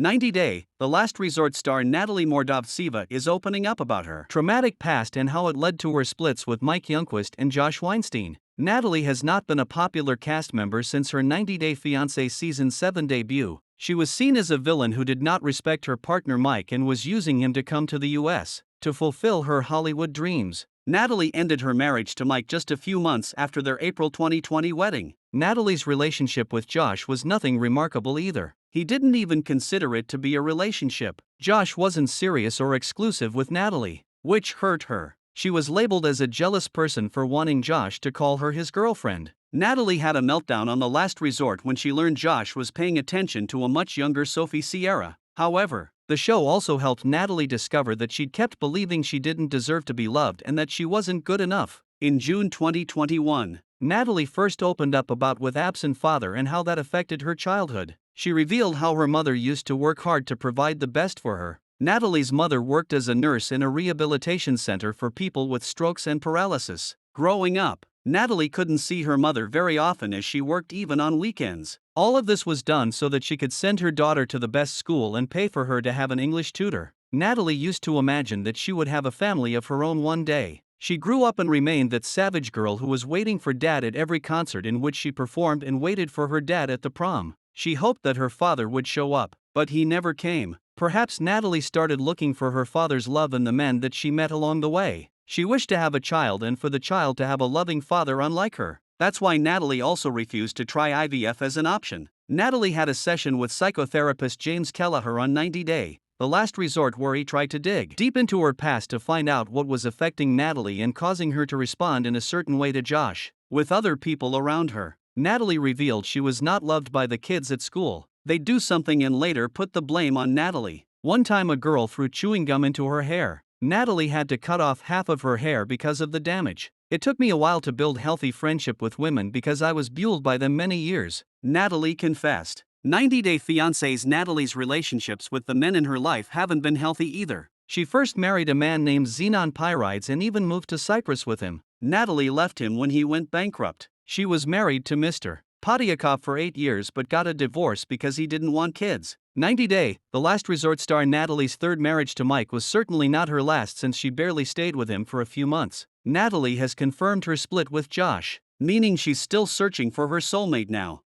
90 Day, The Last Resort star Natalie Mordovtseva is opening up about her traumatic past and how it led to her splits with Mike Youngquist and Josh Weinstein. Natalie has not been a popular cast member since her 90 Day Fiancé Season 7 debut. She was seen as a villain who did not respect her partner Mike and was using him to come to the US to fulfill her Hollywood dreams. Natalie ended her marriage to Mike just a few months after their April 2020 wedding. Natalie's relationship with Josh was nothing remarkable either. He didn't even consider it to be a relationship. Josh wasn't serious or exclusive with Natalie, which hurt her. She was labeled as a jealous person for wanting Josh to call her his girlfriend. Natalie had a meltdown on The Last Resort when she learned Josh was paying attention to a much younger Sophie Sierra. However, the show also helped Natalie discover that she'd kept believing she didn't deserve to be loved and that she wasn't good enough. In June 2021, Natalie first opened up about with absent father and how that affected her childhood. She revealed how her mother used to work hard to provide the best for her. Natalie's mother worked as a nurse in a rehabilitation center for people with strokes and paralysis. Growing up, Natalie couldn't see her mother very often as she worked even on weekends. All of this was done so that she could send her daughter to the best school and pay for her to have an English tutor. Natalie used to imagine that she would have a family of her own one day. She grew up and remained that savage girl who was waiting for dad at every concert in which she performed and waited for her dad at the prom. She hoped that her father would show up, but he never came. Perhaps Natalie started looking for her father's love in the men that she met along the way. She wished to have a child and for the child to have a loving father unlike her. That's why Natalie also refused to try IVF as an option. Natalie had a session with psychotherapist James Kelleher on 90 Day, The Last Resort, where he tried to dig deep into her past to find out what was affecting Natalie and causing her to respond in a certain way to Josh. With other people around her, Natalie revealed she was not loved by the kids at school. They'd do something and later put the blame on Natalie. One time a girl threw chewing gum into her hair. Natalie had to cut off half of her hair because of the damage. It took me a while to build healthy friendship with women because I was bulled by them many years, Natalie confessed. 90 Day Fiancé's Natalie's relationships with the men in her life haven't been healthy either. She first married a man named Xenon Pyrides and even moved to Cyprus with him. Natalie left him when he went bankrupt. She was married to Mr. Podyakov for 8 years but got a divorce because he didn't want kids. 90 Day, The Last Resort star Natalie's third marriage to Mike was certainly not her last since she barely stayed with him for a few months. Natalie has confirmed her split with Josh, meaning she's still searching for her soulmate now.